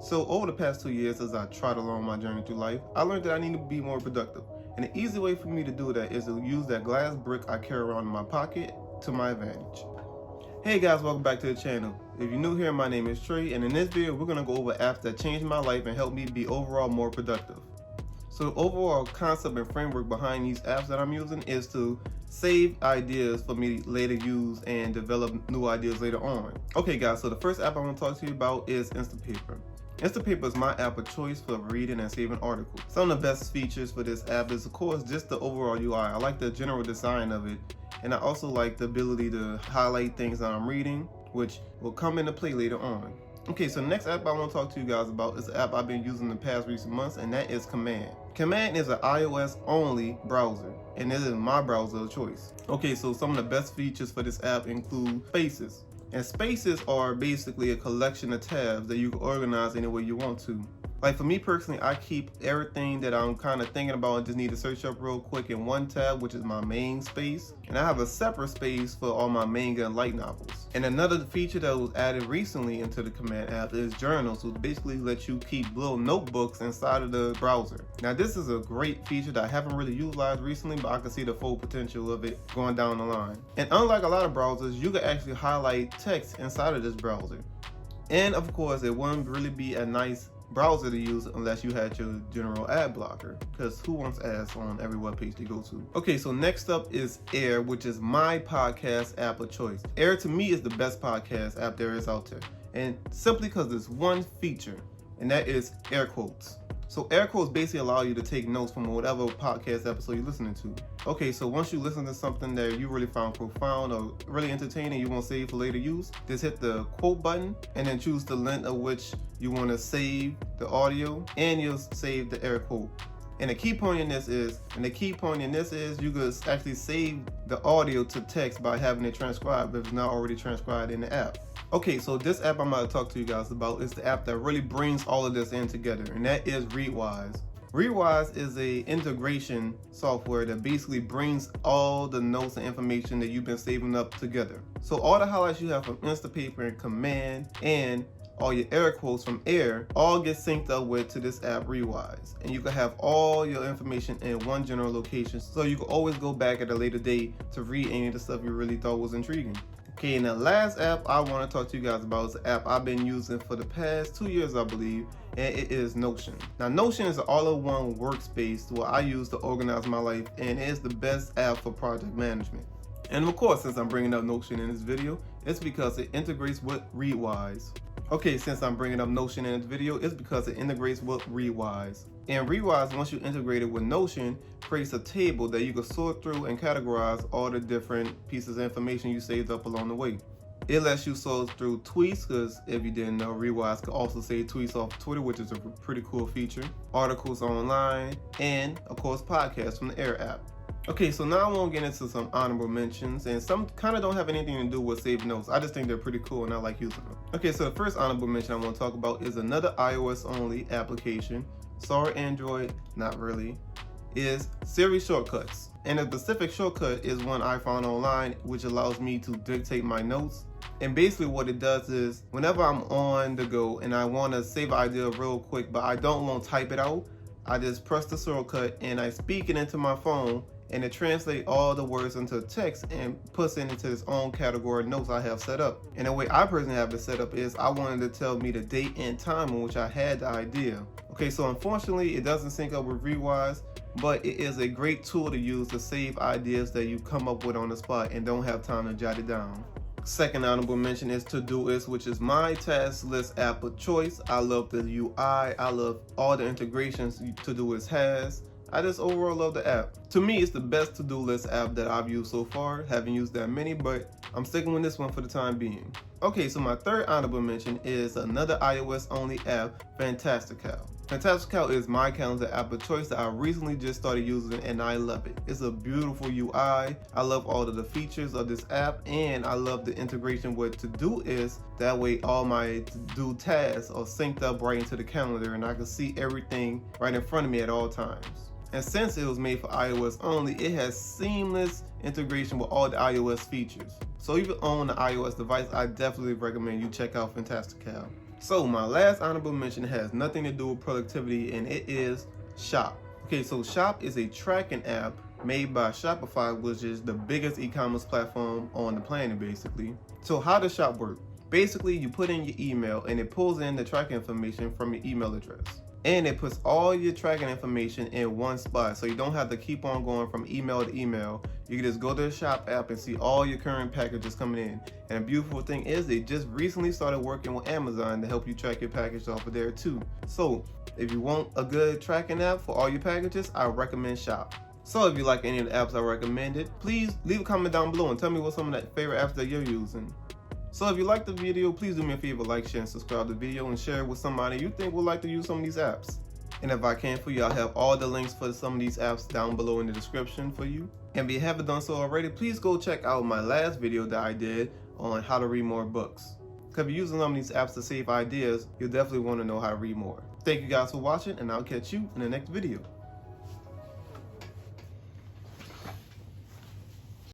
So over the past 2 years, as I trot along my journey through life, I learned that I need to be more productive. And the easy way for me to do that is to use that glass brick I carry around in my pocket to my advantage. Hey guys, welcome back to the channel. If you're new here, my name is Trey, and in this video, we're going to go over apps that changed my life and helped me be overall more productive. So the overall concept and framework behind these apps that I'm using is to save ideas for me to later use and develop new ideas later on. Okay guys, so the first app I want to talk to you about is Instapaper. Instapaper is my app of choice for reading and saving articles. Some of the best features for this app is of course just the overall UI. I like the general design of it, and I also like the ability to highlight things that I'm reading, which will come into play later on. Okay, so the next app I want to talk to you guys about is an app I've been using the past recent months, and that is Command. Command is an iOS only browser, and this is my browser of choice. Okay, so some of the best features for this app include Spaces. And spaces are basically a collection of tabs that you can organize any way you want to. Like for me personally, I keep everything that I'm kind of thinking about and just need to search up real quick in one tab, which is my main space. And I have a separate space for all my manga and light novels. And another feature that was added recently into the Command app is Journals, which basically lets you keep little notebooks inside of the browser. Now this is a great feature that I haven't really utilized recently, but I can see the full potential of it going down the line. And unlike a lot of browsers, you can actually highlight text inside of this browser. And of course, it wouldn't really be a nice browser to use unless you had your general ad blocker, because who wants ads on every web page they go to? Okay, so next up is Air, which is my podcast app of choice. Air to me is the best podcast app there is out there, and simply because there's one feature, and that is air quotes. So air quotes basically allow you to take notes from whatever podcast episode you're listening to. Okay, so once you listen to something that you really found profound or really entertaining, you want to save for later use, just hit the quote button and then choose the length of which you want to save the audio, and you'll save the air quote. And the key point in this is, you could actually save the audio to text by having it transcribed if it's not already transcribed in the app. Okay, so this app I'm about to talk to you guys about is the app that really brings all of this in together, and that is Readwise. Readwise is a integration software that basically brings all the notes and information that you've been saving up together. So all the highlights you have from Instapaper and Command and all your air quotes from Air all get synced up with to this app Readwise, and you can have all your information in one general location, so you can always go back at a later date to read any of the stuff you really thought was intriguing. Okay, and the last app I want to talk to you guys about is an app I've been using for the past 2 years, I believe, and it is Notion. Now Notion is an all-in-one workspace where I use to organize my life, and it is the best app for project management. And of course, since I'm bringing up Notion in this video, it's because it integrates with Readwise. Okay, since I'm bringing up Notion in this video, it's because it integrates with Readwise. And Readwise, once you integrate it with Notion, creates a table that you can sort through and categorize all the different pieces of information you saved up along the way. It lets you sort through tweets, because if you didn't know, Readwise could also save tweets off Twitter, which is a pretty cool feature, articles online, and of course podcasts from the Air app. Okay, so now I want to get into some honorable mentions, and some kind of don't have anything to do with saved notes. I just think they're pretty cool and I like using them. Okay, so the first honorable mention I want to talk about is another iOS only application. Sorry Android, not really. Is Siri Shortcuts. And a specific shortcut is one I found online, which allows me to dictate my notes. And basically what it does is, whenever I'm on the go and I want to save an idea real quick, but I don't want to type it out, I just press the shortcut and I speak it into my phone, and it translates all the words into text and puts it into its own category of notes I have set up. And the way I personally have it set up is I wanted to tell me the date and time in which I had the idea. Okay, so unfortunately it doesn't sync up with Readwise, but it is a great tool to use to save ideas that you come up with on the spot and don't have time to jot it down. Second honorable mention is Todoist, which is my task list app of choice. I love the UI, I love all the integrations Todoist has. I just overall love the app. To me, it's the best to-do list app that I've used so far. Haven't used that many, but I'm sticking with this one for the time being. Okay, so my third honorable mention is another iOS only app, Fantastical. Fantastical is my calendar app of choice that I recently just started using, and I love it. It's a beautiful UI. I love all of the features of this app, and I love the integration with Todoist. That way all my to-do tasks are synced up right into the calendar, and I can see everything right in front of me at all times. And since it was made for iOS only, it has seamless integration with all the iOS features. So if you own an iOS device, I definitely recommend you check out Fantastical. So my last honorable mention has nothing to do with productivity, and it is Shop. Okay, so Shop is a tracking app made by Shopify, which is the biggest e-commerce platform on the planet basically. So how does Shop work? Basically, you put in your email and it pulls in the tracking information from your email address. And it puts all your tracking information in one spot, so you don't have to keep on going from email to email. You can just go to the Shop app and see all your current packages coming in. And the beautiful thing is they just recently started working with Amazon to help you track your package off of there too. So if you want a good tracking app for all your packages, I recommend Shop. So if you like any of the apps I recommended, please leave a comment down below and tell me what some of the favorite apps that you're using. So if you liked the video, please do me a favor, like, share, and subscribe to the video, and share it with somebody you think would like to use some of these apps. And if I can for you, I'll have all the links for some of these apps down below in the description for you. And if you haven't done so already, please go check out my last video that I did on how to read more books. Because if you're using some of these apps to save ideas, you'll definitely want to know how to read more. Thank you guys for watching, and I'll catch you in the next video.